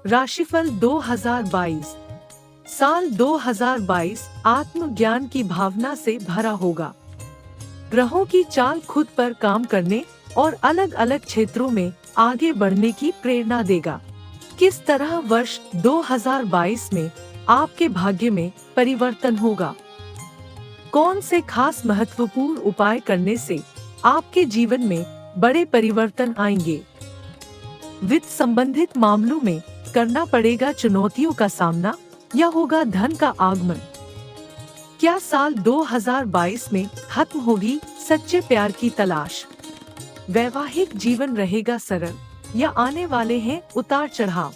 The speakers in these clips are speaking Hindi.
राशिफल 2022। साल 2022 आत्मज्ञान की भावना से भरा होगा। ग्रहों की चाल खुद पर काम करने और अलग अलग क्षेत्रों में आगे बढ़ने की प्रेरणा देगा। किस तरह वर्ष 2022 में आपके भाग्य में परिवर्तन होगा? कौन से खास महत्वपूर्ण उपाय करने से आपके जीवन में बड़े परिवर्तन आएंगे? वित्त संबंधित मामलों में करना पड़ेगा चुनौतियों का सामना या होगा धन का आगमन? क्या साल 2022 में खत्म होगी सच्चे प्यार की तलाश? वैवाहिक जीवन रहेगा सरल या आने वाले हैं उतार चढ़ाव?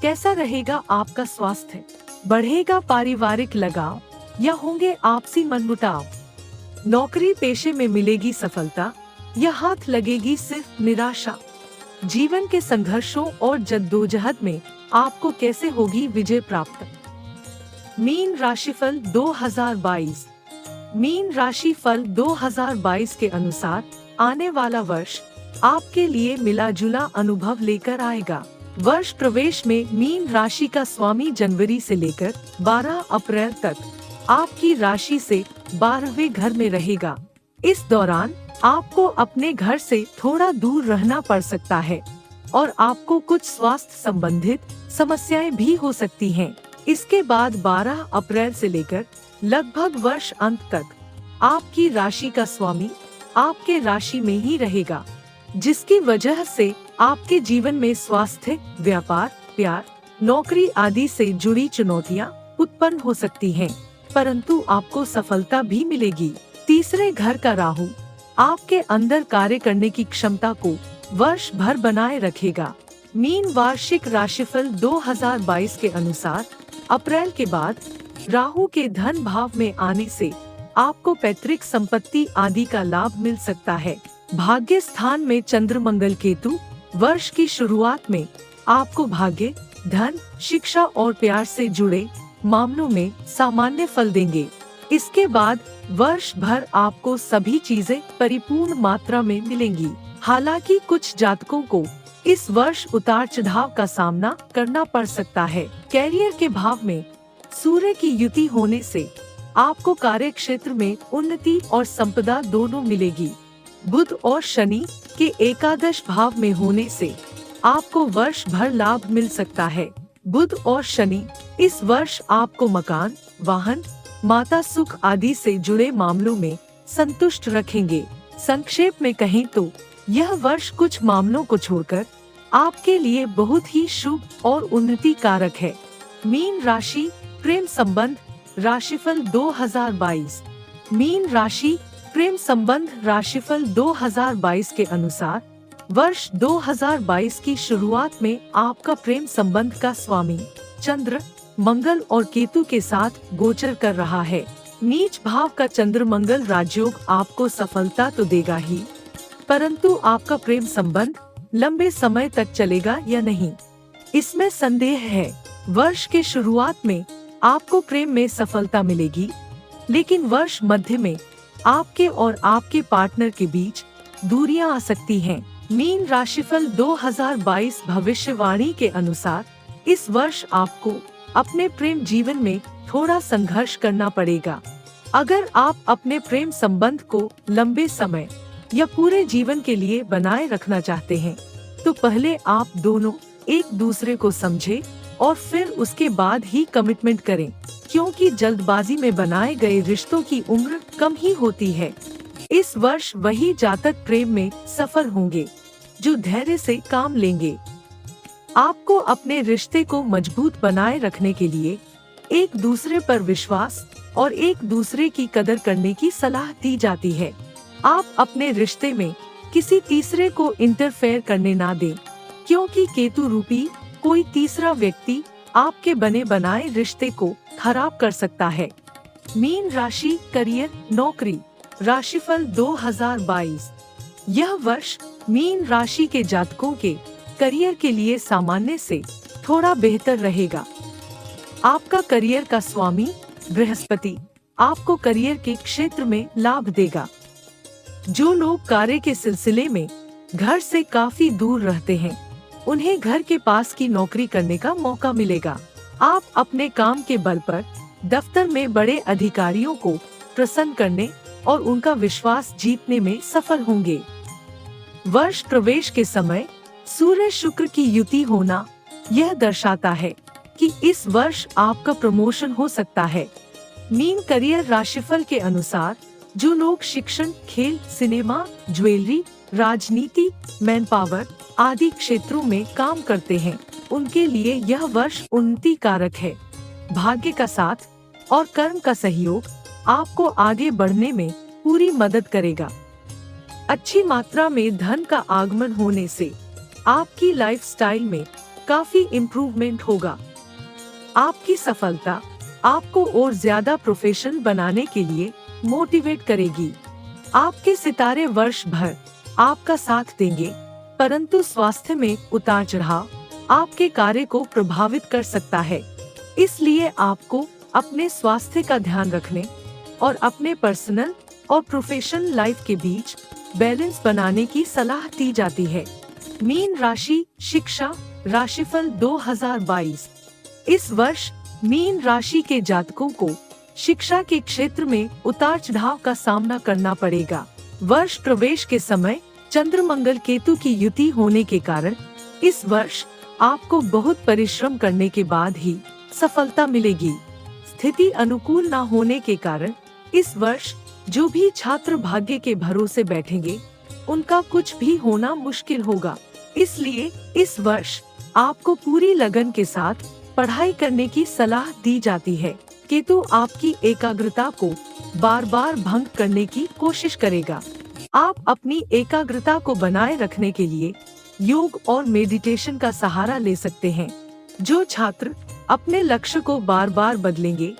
कैसा रहेगा आपका स्वास्थ्य? बढ़ेगा पारिवारिक लगाव या होंगे आपसी मनमुटाव? नौकरी पेशे में मिलेगी सफलता या हाथ लगेगी सिर्फ निराशा? जीवन के संघर्षों और जद्दोजहद में आपको कैसे होगी विजय प्राप्त? मीन राशिफल 2022। मीन राशि फल 2022 के अनुसार आने वाला वर्ष आपके लिए मिला जुला अनुभव लेकर आएगा। वर्ष प्रवेश में मीन राशि का स्वामी जनवरी से लेकर 12 अप्रैल तक आपकी राशि से 12वें घर में रहेगा। इस दौरान आपको अपने घर से थोड़ा दूर रहना पड़ सकता है और आपको कुछ स्वास्थ्य संबंधित समस्याएं भी हो सकती हैं। इसके बाद 12 अप्रैल से लेकर लगभग वर्ष अंत तक आपकी राशि का स्वामी आपके राशि में ही रहेगा, जिसकी वजह से आपके जीवन में स्वास्थ्य, व्यापार, प्यार, नौकरी आदि से जुड़ी चुनौतियां उत्पन्न हो सकती हैं, परंतु आपको सफलता भी मिलेगी। तीसरे घर का राहु आपके अंदर कार्य करने की क्षमता को वर्ष भर बनाए रखेगा। मीन वार्षिक राशिफल 2022 के अनुसार अप्रैल के बाद राहु के धन भाव में आने से आपको पैतृक संपत्ति आदि का लाभ मिल सकता है। भाग्य स्थान में चंद्र मंगल केतु वर्ष की शुरुआत में आपको भाग्य, धन, शिक्षा और प्यार से जुड़े मामलों में सामान्य फल देंगे। इसके बाद वर्ष भर आपको सभी चीजें परिपूर्ण मात्रा में मिलेंगी। हालांकि कुछ जातकों को इस वर्ष उतार चढ़ाव का सामना करना पड़ सकता है। कैरियर के भाव में सूर्य की युति होने से आपको कार्य क्षेत्र में उन्नति और संपदा दोनों मिलेगी। बुध और शनि के एकादश भाव में होने से आपको वर्ष भर लाभ मिल सकता है। बुध और शनि इस वर्ष आपको मकान, वाहन, माता सुख आदि से जुड़े मामलों में संतुष्ट रखेंगे। संक्षेप में कहें तो यह वर्ष कुछ मामलों को छोड़कर आपके लिए बहुत ही शुभ और उन्नति कारक है। मीन राशि प्रेम संबंध राशिफल 2022। मीन राशि प्रेम संबंध राशिफल 2022 के अनुसार वर्ष 2022 की शुरुआत में आपका प्रेम संबंध का स्वामी चंद्र, मंगल और केतु के साथ गोचर कर रहा है। नीच भाव का चंद्र मंगल राजयोग आपको सफलता तो देगा ही, परंतु आपका प्रेम संबंध लंबे समय तक चलेगा या नहीं, इसमें संदेह है। वर्ष के शुरुआत में आपको प्रेम में सफलता मिलेगी, लेकिन वर्ष मध्य में आपके और आपके पार्टनर के बीच दूरियां आ सकती हैं। मीन राशिफल 2022 भविष्यवाणी के अनुसार इस वर्ष आपको अपने प्रेम जीवन में थोड़ा संघर्ष करना पड़ेगा। अगर आप अपने प्रेम संबंध को लंबे समय या पूरे जीवन के लिए बनाए रखना चाहते हैं, तो पहले आप दोनों एक दूसरे को समझें और फिर उसके बाद ही कमिटमेंट करें, क्योंकि जल्दबाजी में बनाए गए रिश्तों की उम्र कम ही होती है। इस वर्ष वही जातक प्रेम में सफल होंगे जो धैर्य से काम लेंगे। आपको अपने रिश्ते को मजबूत बनाए रखने के लिए एक दूसरे पर विश्वास और एक दूसरे की कदर करने की सलाह दी जाती है। आप अपने रिश्ते में किसी तीसरे को इंटरफेयर करने ना दें, क्योंकि केतु रूपी कोई तीसरा व्यक्ति आपके बने बनाए रिश्ते को खराब कर सकता है। मीन राशि करियर नौकरी राशिफल 2022। यह वर्ष मीन राशि के जातकों के करियर के लिए सामान्य से थोड़ा बेहतर रहेगा। आपका करियर का स्वामी बृहस्पति आपको करियर के क्षेत्र में लाभ देगा। जो लोग कार्य के सिलसिले में घर से काफी दूर रहते हैं, उन्हें घर के पास की नौकरी करने का मौका मिलेगा। आप अपने काम के बल पर दफ्तर में बड़े अधिकारियों को प्रसन्न करने और उनका विश्वास जीतने में सफल होंगे। वर्ष प्रवेश के समय सूर्य शुक्र की युति होना यह दर्शाता है कि इस वर्ष आपका प्रमोशन हो सकता है। मीन करियर राशिफल के अनुसार जो लोग शिक्षण, खेल, सिनेमा, ज्वेलरी, राजनीति, मैन पावर आदि क्षेत्रों में काम करते हैं, उनके लिए यह वर्ष उन्नति कारक है। भाग्य का साथ और कर्म का सहयोग आपको आगे बढ़ने में पूरी मदद करेगा। अच्छी मात्रा में धन का आगमन होने से आपकी लाइफस्टाइल में काफी इम्प्रूवमेंट होगा। आपकी सफलता आपको और ज्यादा प्रोफेशनल बनाने के लिए मोटिवेट करेगी। आपके सितारे वर्ष भर आपका साथ देंगे, परंतु स्वास्थ्य में उतार चढ़ाव आपके कार्य को प्रभावित कर सकता है। इसलिए आपको अपने स्वास्थ्य का ध्यान रखने और अपने पर्सनल और प्रोफेशनल लाइफ के बीच बैलेंस बनाने की सलाह दी जाती है। मीन राशि शिक्षा राशिफल 2022। इस वर्ष मीन राशि के जातकों को शिक्षा के क्षेत्र में उतार चढ़ाव का सामना करना पड़ेगा। वर्ष प्रवेश के समय चंद्र मंगल केतु की युति होने के कारण इस वर्ष आपको बहुत परिश्रम करने के बाद ही सफलता मिलेगी। स्थिति अनुकूल न होने के कारण इस वर्ष जो भी छात्र भाग्य के भरोसे बैठेंगे, उनका कुछ भी होना मुश्किल होगा। इसलिए इस वर्ष आपको पूरी लगन के साथ पढ़ाई करने की सलाह दी जाती है। केतु आपकी एकाग्रता को बार बार भंग करने की कोशिश करेगा। आप अपनी एकाग्रता को बनाए रखने के लिए योग और मेडिटेशन का सहारा ले सकते हैं। जो छात्र अपने लक्ष्य को बार बार बदलेंगे,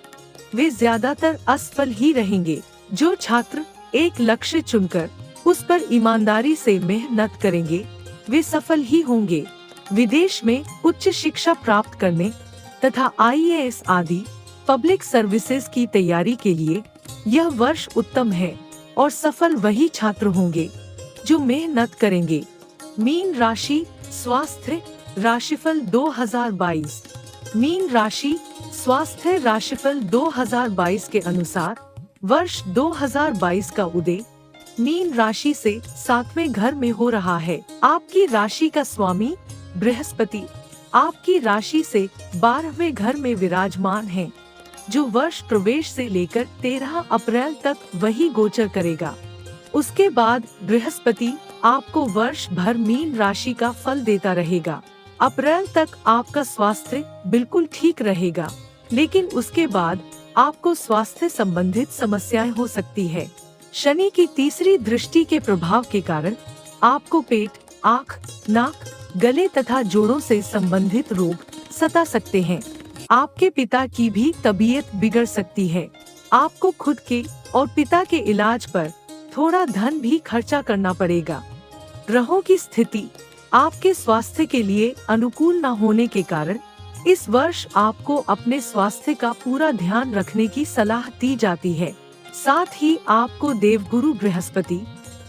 वे ज्यादातर असफल ही रहेंगे। जो छात्र एक लक्ष्य चुनकर उस पर ईमानदारी से मेहनत करेंगे, वे सफल ही होंगे। विदेश में उच्च शिक्षा प्राप्त करने तथा IAS आदि पब्लिक सर्विसेज की तैयारी के लिए यह वर्ष उत्तम है और सफल वही छात्र होंगे जो मेहनत करेंगे। मीन राशि स्वास्थ्य राशिफल 2022। मीन राशि स्वास्थ्य राशिफल 2022 के अनुसार वर्ष 2022 का उदय मीन राशि से 7वें घर में हो रहा है। आपकी राशि का स्वामी बृहस्पति आपकी राशि से 12वें घर में विराजमान है, जो वर्ष प्रवेश से लेकर 13 अप्रैल तक वही गोचर करेगा। उसके बाद बृहस्पति आपको वर्ष भर मीन राशि का फल देता रहेगा। अप्रैल तक आपका स्वास्थ्य बिल्कुल ठीक रहेगा, लेकिन उसके बाद आपको स्वास्थ्य संबंधित समस्याएं हो सकती है। शनि की तीसरी दृष्टि के प्रभाव के कारण आपको पेट, आँख, नाक, गले तथा जोड़ों से संबंधित रोग सता सकते हैं। आपके पिता की भी तबीयत बिगड़ सकती है। आपको खुद के और पिता के इलाज पर थोड़ा धन भी खर्चा करना पड़ेगा। ग्रहों की स्थिति आपके स्वास्थ्य के लिए अनुकूल न होने के कारण इस वर्ष आपको अपने स्वास्थ्य का पूरा ध्यान रखने की सलाह दी जाती है। साथ ही आपको देवगुरु बृहस्पति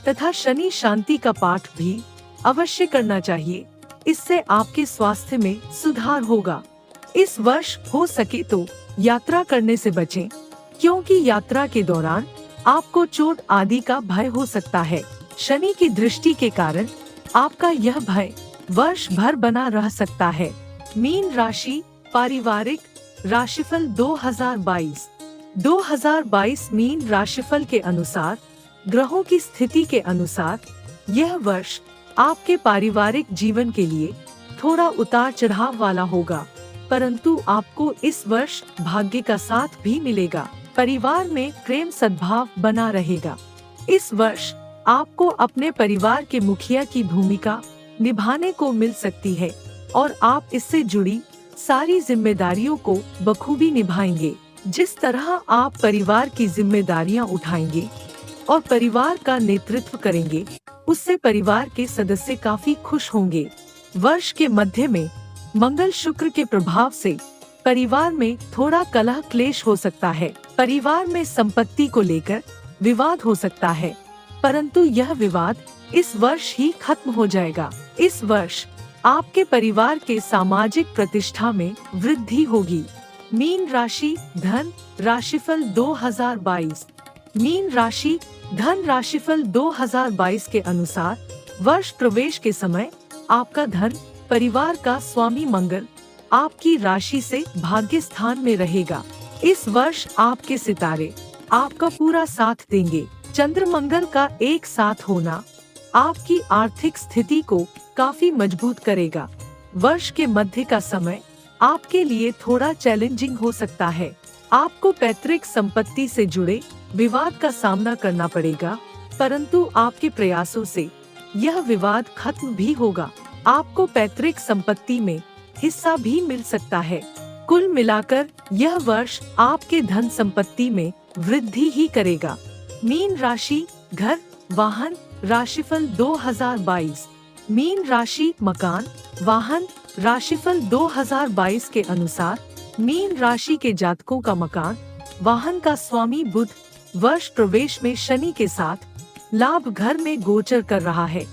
तथा शनि शांति का पाठ भी अवश्य करना चाहिए। इससे आपके स्वास्थ्य में सुधार होगा। इस वर्ष हो सके तो यात्रा करने से बचें, क्योंकि यात्रा के दौरान आपको चोट आदि का भय हो सकता है। शनि की दृष्टि के कारण आपका यह भय वर्ष भर बना रह सकता है। मीन राशि पारिवारिक राशिफल 2022। 2022 मीन राशिफल के अनुसार ग्रहों की स्थिति के अनुसार यह वर्ष आपके पारिवारिक जीवन के लिए थोड़ा उतार चढ़ाव वाला होगा, परंतु आपको इस वर्ष भाग्य का साथ भी मिलेगा। परिवार में प्रेम सद्भाव बना रहेगा। इस वर्ष आपको अपने परिवार के मुखिया की भूमिका निभाने को मिल सकती है और आप इससे जुड़ी सारी जिम्मेदारियों को बखूबी निभाएंगे। जिस तरह आप परिवार की जिम्मेदारियां उठाएंगे और परिवार का नेतृत्व करेंगे, उससे परिवार के सदस्य काफी खुश होंगे। वर्ष के मध्य में मंगल शुक्र के प्रभाव से परिवार में थोड़ा कलह क्लेश हो सकता है। परिवार में संपत्ति को लेकर विवाद हो सकता है, परंतु यह विवाद इस वर्ष ही खत्म हो जाएगा। इस वर्ष आपके परिवार के सामाजिक प्रतिष्ठा में वृद्धि होगी। मीन राशि धन राशिफल 2022। मीन राशि धन राशिफल 2022 के अनुसार वर्ष प्रवेश के समय आपका धन परिवार का स्वामी मंगल आपकी राशि से भाग्य स्थान में रहेगा। इस वर्ष आपके सितारे आपका पूरा साथ देंगे। चंद्र मंगल का एक साथ होना आपकी आर्थिक स्थिति को काफी मजबूत करेगा। वर्ष के मध्य का समय आपके लिए थोड़ा चैलेंजिंग हो सकता है। आपको पैतृक संपत्ति से जुड़े विवाद का सामना करना पड़ेगा, परंतु आपके प्रयासों से यह विवाद खत्म भी होगा। आपको पैतृक संपत्ति में हिस्सा भी मिल सकता है। कुल मिलाकर यह वर्ष आपके धन संपत्ति में वृद्धि ही करेगा। मीन राशि घर वाहन राशिफल 2022। मीन राशि मकान वाहन राशिफल 2022 के अनुसार मीन राशि के जातकों का मकान वाहन का स्वामी बुध वर्ष प्रवेश में शनि के साथ लाभ घर में गोचर कर रहा है,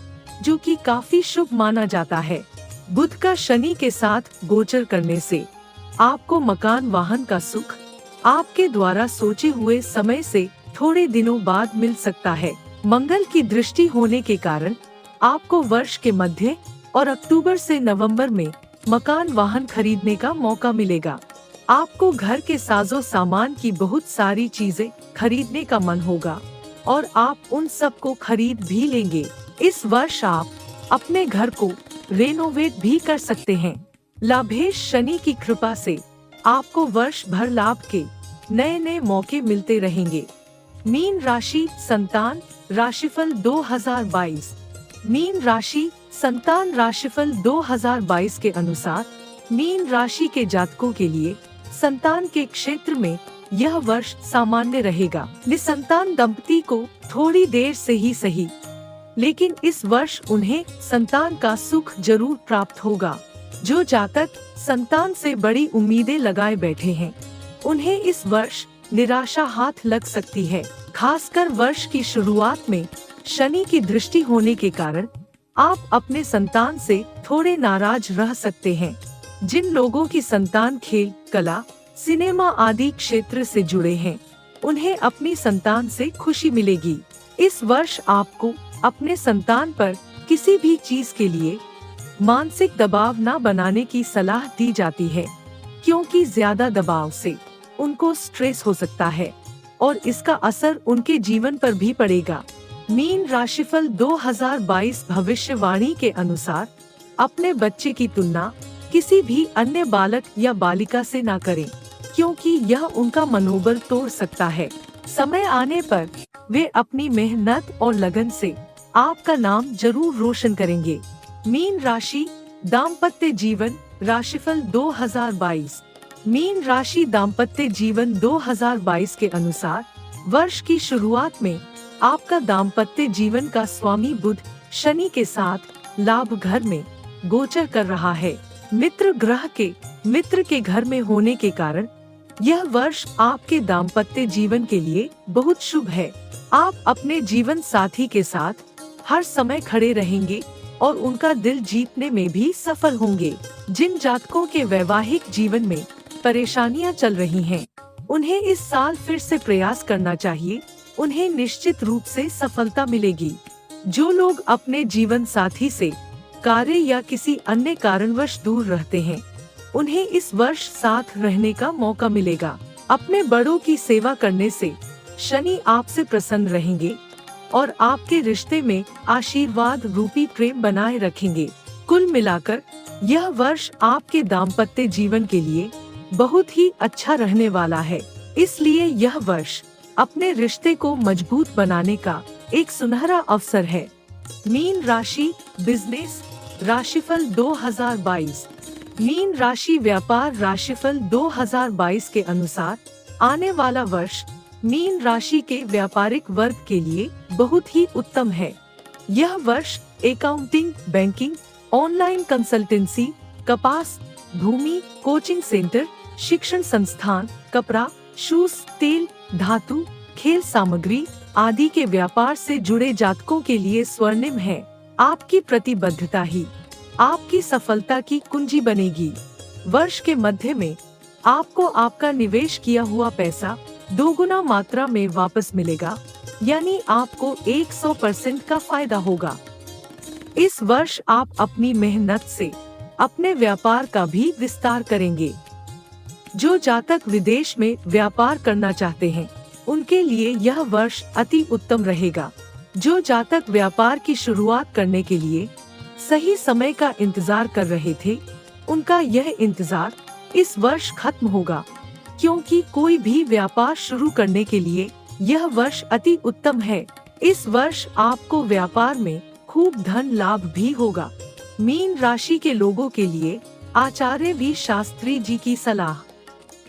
जो कि काफी शुभ माना जाता है। बुध का शनि के साथ गोचर करने से आपको मकान वाहन का सुख आपके द्वारा सोचे हुए समय से थोड़े दिनों बाद मिल सकता है। मंगल की दृष्टि होने के कारण आपको वर्ष के मध्य और अक्टूबर से नवंबर में मकान वाहन खरीदने का मौका मिलेगा। आपको घर के साजो सामान की बहुत सारी चीजें खरीदने का मन होगा और आप उन सब को खरीद भी लेंगे। इस वर्ष आप अपने घर को रेनोवेट भी कर सकते हैं। लाभेश शनि की कृपा से आपको वर्ष भर लाभ के नए नए मौके मिलते रहेंगे। मीन राशि संतान राशिफल 2022। मीन राशि संतान राशिफल 2022 के अनुसार मीन राशि के जातकों के लिए संतान के क्षेत्र में यह वर्ष सामान्य रहेगा। निसंतान दंपति को थोड़ी देर से ही सही, लेकिन इस वर्ष उन्हें संतान का सुख जरूर प्राप्त होगा। जो जातक संतान से बड़ी उम्मीदें लगाए बैठे हैं, उन्हें इस वर्ष निराशा हाथ लग सकती है। खासकर वर्ष की शुरुआत में शनि की दृष्टि होने के कारण आप अपने संतान से थोड़े नाराज रह सकते हैं। जिन लोगों की संतान खेल, कला, सिनेमा आदि क्षेत्र से जुड़े हैं, उन्हें अपनी संतान से खुशी मिलेगी। इस वर्ष आपको अपने संतान पर किसी भी चीज के लिए मानसिक दबाव न बनाने की सलाह दी जाती है, क्योंकि ज्यादा दबाव से उनको स्ट्रेस हो सकता है और इसका असर उनके जीवन पर भी पड़ेगा। मीन राशिफल 2022 भविष्यवाणी के अनुसार अपने बच्चे की तुलना किसी भी अन्य बालक या बालिका से ना करें, क्योंकि यह उनका मनोबल तोड़ सकता है। समय आने पर वे अपनी मेहनत और लगन से आपका नाम जरूर रोशन करेंगे। मीन राशि दाम्पत्य जीवन राशिफल 2022। मीन राशि दाम्पत्य जीवन 2022 के अनुसार वर्ष की शुरुआत में आपका दाम्पत्य जीवन का स्वामी बुध शनि के साथ लाभ घर में गोचर कर रहा है। मित्र के घर में होने के कारण यह वर्ष आपके दाम्पत्य जीवन के लिए बहुत शुभ है। आप अपने जीवन साथी के साथ हर समय खड़े रहेंगे और उनका दिल जीतने में भी सफल होंगे। जिन जातकों के वैवाहिक जीवन में परेशानियां चल रही हैं, उन्हें इस साल फिर से प्रयास करना चाहिए। उन्हें निश्चित रूप से सफलता मिलेगी। जो लोग अपने जीवन साथी से कार्य या किसी अन्य कारणवश दूर रहते हैं, उन्हें इस वर्ष साथ रहने का मौका मिलेगा। अपने बड़ों की सेवा करने से शनि आपसे प्रसन्न रहेंगे और आपके रिश्ते में आशीर्वाद रूपी प्रेम बनाए रखेंगे। कुल मिलाकर यह वर्ष आपके दाम्पत्य जीवन के लिए बहुत ही अच्छा रहने वाला है। इसलिए यह वर्ष अपने रिश्ते को मजबूत बनाने का एक सुनहरा अवसर है। मीन राशि बिजनेस राशिफल 2022। मीन राशि व्यापार राशिफल 2022 के अनुसार आने वाला वर्ष मीन राशि के व्यापारिक वर्ग के लिए बहुत ही उत्तम है। यह वर्ष अकाउंटिंग, बैंकिंग, ऑनलाइन कंसल्टेंसी, कपास, भूमि, कोचिंग सेंटर, शिक्षण संस्थान, कपड़ा, शूज, तेल, धातु, खेल सामग्री आदि के व्यापार से जुड़े जातकों के लिए स्वर्णिम है। आपकी प्रतिबद्धता ही आपकी सफलता की कुंजी बनेगी। वर्ष के मध्य में आपको आपका निवेश किया हुआ पैसा दोगुना मात्रा में वापस मिलेगा, यानी आपको 100% का फायदा होगा। इस वर्ष आप अपनी मेहनत से अपने व्यापार का भी विस्तार करेंगे। जो जातक विदेश में व्यापार करना चाहते हैं, उनके लिए यह वर्ष अति उत्तम रहेगा। जो जातक व्यापार की शुरुआत करने के लिए सही समय का इंतजार कर रहे थे, उनका यह इंतजार इस वर्ष खत्म होगा, क्योंकि कोई भी व्यापार शुरू करने के लिए यह वर्ष अति उत्तम है। इस वर्ष आपको व्यापार में खूब धन लाभ भी होगा। मीन राशि के लोगों के लिए आचार्य वी शास्त्री जी की सलाह।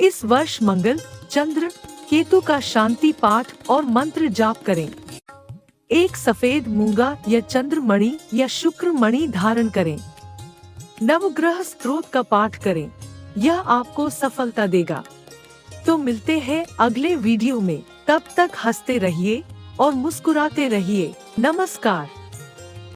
इस वर्ष मंगल, चंद्र, केतु का शांति पाठ और मंत्र जाप करें। एक सफेद मूंगा या चंद्र मणि या शुक्र मणि धारण करें। नवग्रह स्तोत्र का पाठ करें, यह आपको सफलता देगा। तो मिलते हैं अगले वीडियो में, तब तक हंसते रहिए और मुस्कुराते रहिए। नमस्कार।